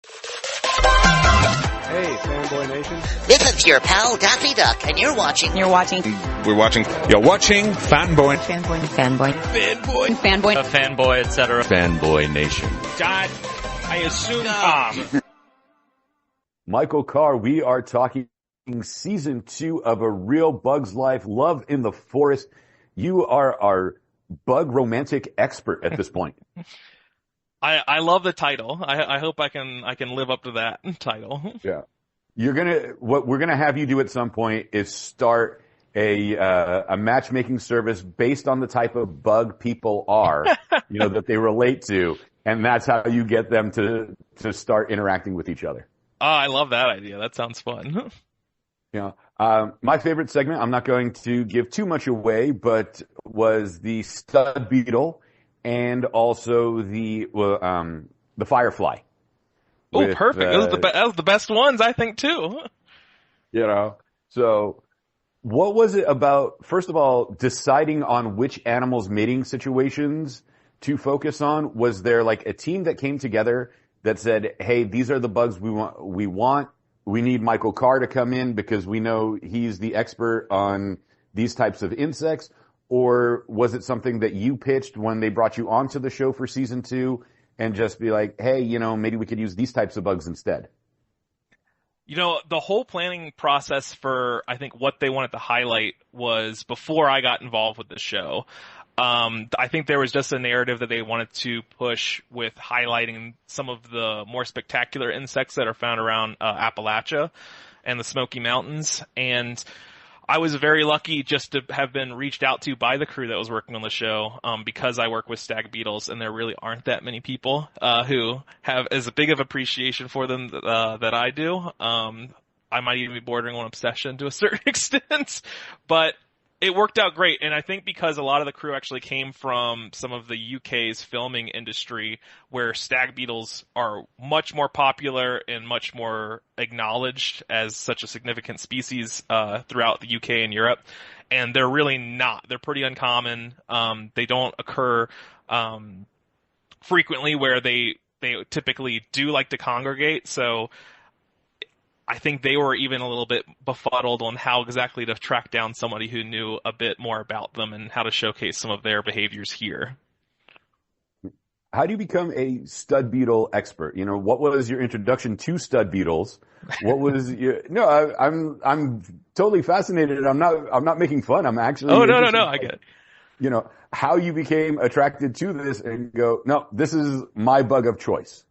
Hey, Fanboy Nation. This is your pal Daffy Duck, and you're watching. You're watching Fanboy. Fanboy, etc. Fanboy Nation. God, I assume Michael Carr, we are talking season 2 of A Real Bug's Life, Love in the Forest. You are our bug romantic expert at this point. I love the title. I hope I can live up to that title. Yeah. What we're gonna have you do at some point is start a matchmaking service based on the type of bug people are, that they relate to, and that's how you get them to start interacting with each other. Oh, I love that idea. That sounds fun. My favorite segment, I'm not going to give too much away, but was the stud beetle and also the firefly. Oh, perfect. That was the best ones, I think, too. So what was it about, first of all, deciding on which animals' mating situations to focus on? Was there like a team that came together that said, hey, these are the bugs we want. We need Michael Carr to come in because we know he's the expert on these types of insects? Or was it something that you pitched when they brought you onto the show for season 2 and just be like, hey, maybe we could use these types of bugs instead? The whole planning process for, I think, what they wanted to highlight was before I got involved with the show. I think there was just a narrative that they wanted to push with highlighting some of the more spectacular insects that are found around Appalachia and the Smoky Mountains. And I was very lucky just to have been reached out to by the crew that was working on the show, because I work with stag beetles, and there really aren't that many people who have as big of appreciation for them that I do. I might even be bordering on obsession to a certain extent, but it worked out great. And I think because a lot of the crew actually came from some of the UK's filming industry, where stag beetles are much more popular and much more acknowledged as such a significant species throughout the UK and Europe. And they're really not. They're pretty uncommon. They don't occur frequently where they typically do like to congregate. So I think they were even a little bit befuddled on how exactly to track down somebody who knew a bit more about them and how to showcase some of their behaviors here. How do you become a stud beetle expert? What was your introduction to stud beetles? What was your? No, I'm totally fascinated. I'm not making fun. I'm actually. Oh, no, I get it. How you became attracted to this and go, no, this is my bug of choice.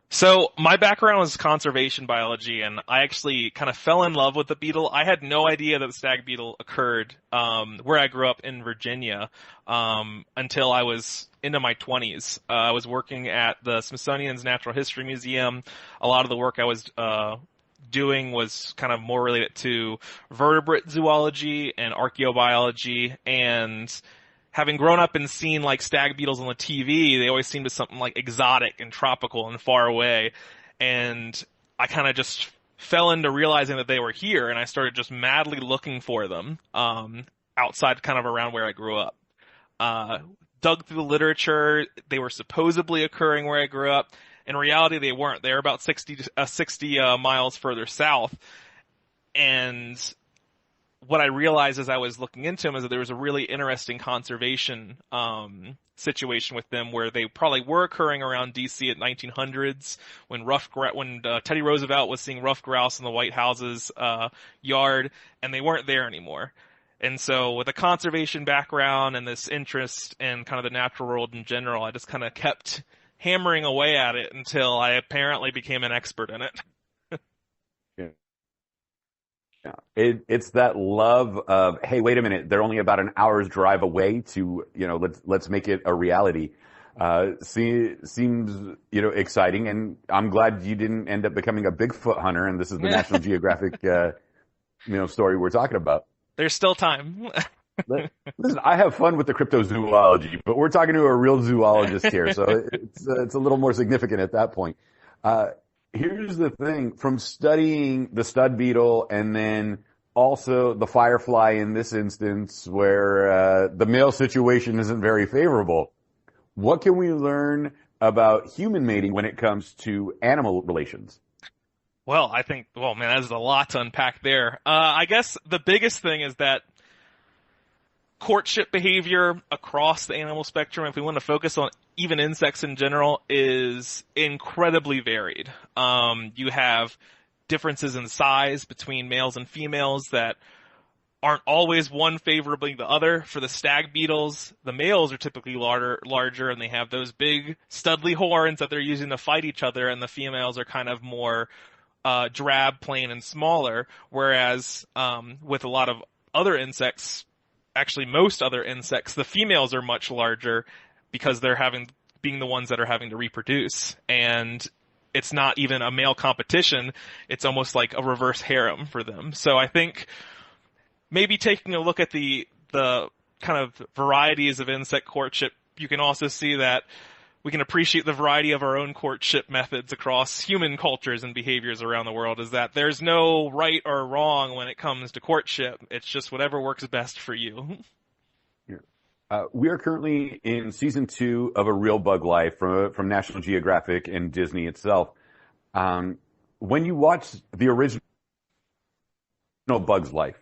So my background was conservation biology, and I actually kind of fell in love with the beetle. I had no idea that the stag beetle occurred where I grew up in Virginia until I was into my 20s. I was working at the Smithsonian's Natural History Museum. A lot of the work I was doing was kind of more related to vertebrate zoology and archaeobiology, and having grown up and seen like stag beetles on the TV, they always seemed to something like exotic and tropical and far away. And I kind of just fell into realizing that they were here, and I started just madly looking for them outside kind of around where I grew up. Dug through the literature. They were supposedly occurring where I grew up. In reality, they weren't. They were about 60 miles further south. And what I realized as I was looking into them is that there was a really interesting conservation situation with them, where they probably were occurring around DC at 1900s when Teddy Roosevelt was seeing ruffed grouse in the White House's yard, and they weren't there anymore. And so with a conservation background and this interest in kind of the natural world in general, I just kind of kept hammering away at it until I apparently became an expert in it. It's that love of, hey, wait a minute, they're only about an hour's drive away to, let's make it a reality. Seems, exciting, and I'm glad you didn't end up becoming a Bigfoot hunter, and this is the National Geographic, story we're talking about. There's still time. Listen, I have fun with the cryptozoology, but we're talking to a real zoologist here, so it's a little more significant at that point. Here's the thing, from studying the stud beetle and then also the firefly in this instance, where the male situation isn't very favorable, what can we learn about human mating when it comes to animal relations? Well, man, there's a lot to unpack there. I guess the biggest thing is that courtship behavior across the animal spectrum, if we want to focus on even insects in general, is incredibly varied. You have differences in size between males and females that aren't always one favoring the other. For the stag beetles, the males are typically larger, and they have those big studly horns that they're using to fight each other, and the females are kind of more drab, plain, and smaller. Whereas with a lot of other insects, actually most other insects, the females are much larger because they're being the ones that are having to reproduce. And it's not even a male competition. It's almost like a reverse harem for them. So I think maybe taking a look at the kind of varieties of insect courtship, you can also see that we can appreciate the variety of our own courtship methods across human cultures and behaviors around the world, is that there's no right or wrong when it comes to courtship. It's just whatever works best for you. We are currently in season 2 of A Real Bug Life from National Geographic and Disney itself. When you watch the original Bug's Life,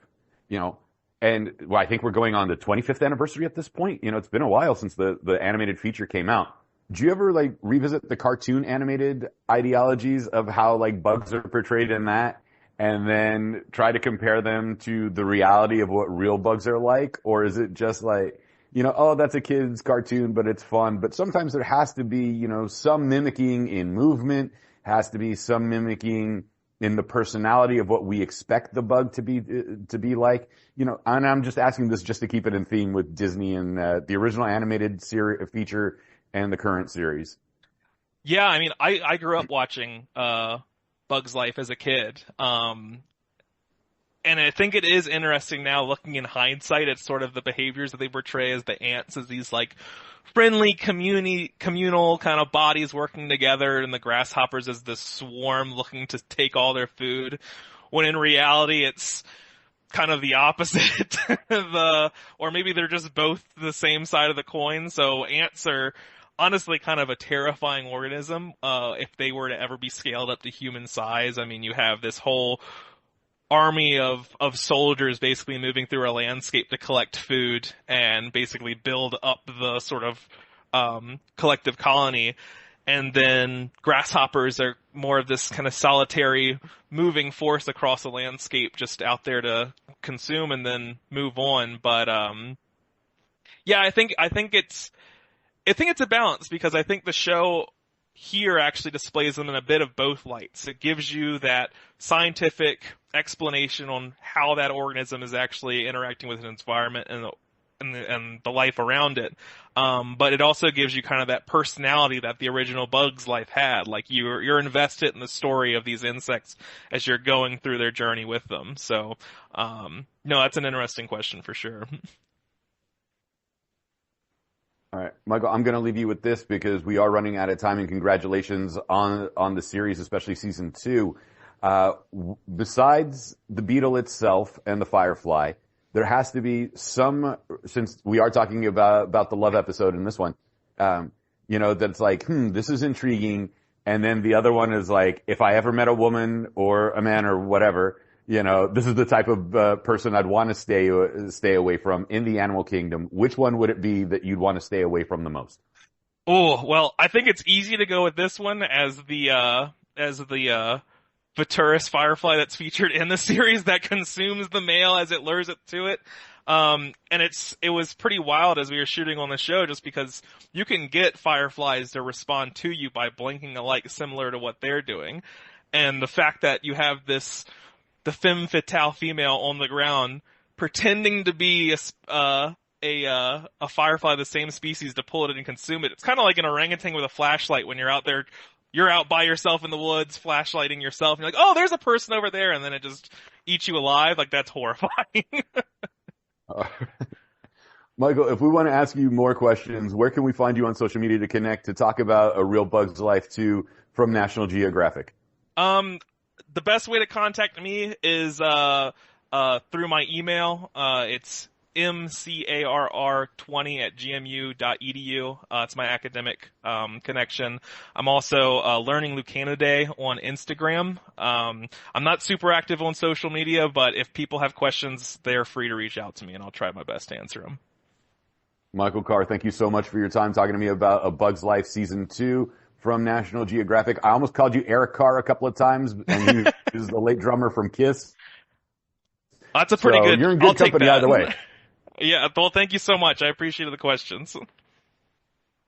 and I think we're going on the 25th anniversary at this point. It's been a while since the animated feature came out. Do you ever revisit the cartoon animated ideologies of how bugs are portrayed in that, and then try to compare them to the reality of what real bugs are like? Or is it just oh, that's a kid's cartoon, but it's fun. But sometimes there has to be, some mimicking in movement, has to be some mimicking in the personality of what we expect the bug to be like. And I'm just asking this just to keep it in theme with Disney and the original animated feature and the current series. Yeah, I mean, I grew up watching Bug's Life as a kid. And I think it is interesting now, looking in hindsight, at sort of the behaviors that they portray as the ants as these friendly communal kind of bodies working together, and the grasshoppers as the swarm looking to take all their food, when in reality it's kind of the opposite. Or maybe they're just both the same side of the coin. So ants are honestly kind of a terrifying organism if they were to ever be scaled up to human size. I mean, you have this whole army of soldiers basically moving through a landscape to collect food and basically build up the sort of collective colony. And then grasshoppers are more of this kind of solitary moving force across the landscape, just out there to consume and then move on. But yeah, I think it's a balance, because I think the show here actually displays them in a bit of both lights. It gives you that scientific explanation on how that organism is actually interacting with its environment and the life around it. But it also gives you kind of that personality that the original Bug's Life had. You're invested in the story of these insects as you're going through their journey with them. So, no, that's an interesting question for sure. All right, Michael, I'm going to leave you with this because we are running out of time, and congratulations on the series, especially season 2. Besides the beetle itself and the firefly, there has to be some, since we are talking about the love episode in this one, that's this is intriguing. And then the other one is if I ever met a woman or a man or whatever, this is the type of person I'd want to stay away from in the animal kingdom. Which one would it be that you'd want to stay away from the most? Oh, well, I think it's easy to go with this one as the Vaturus firefly that's featured in the series that consumes the male as it lures it to it. And it was pretty wild as we were shooting on the show, just because you can get fireflies to respond to you by blinking a light similar to what they're doing. And the fact that you have the femme fatale female on the ground pretending to be a firefly of the same species to pull it and consume it. It's kind of like an orangutan with a flashlight when you're out there. You're out by yourself in the woods, flashlighting yourself, and you're like, oh, there's a person over there, and then it just eats you alive. That's horrifying. Michael, if we want to ask you more questions, where can we find you on social media to connect, to talk about A Real Bug's Life 2 from National Geographic? The best way to contact me is through my email. It's mcarr20@gmu.edu. It's my academic connection. I'm also learning Lucanidae on Instagram. I'm not super active on social media, but if people have questions, they're free to reach out to me, and I'll try my best to answer them. Michael Carr, thank you so much for your time talking to me about A Bug's Life Season 2 from National Geographic. I almost called you Eric Carr a couple of times, and he was the late drummer from Kiss. That's a pretty good. You're in good I'll take company that. either way. Yeah, well, thank you so much. I appreciated the questions.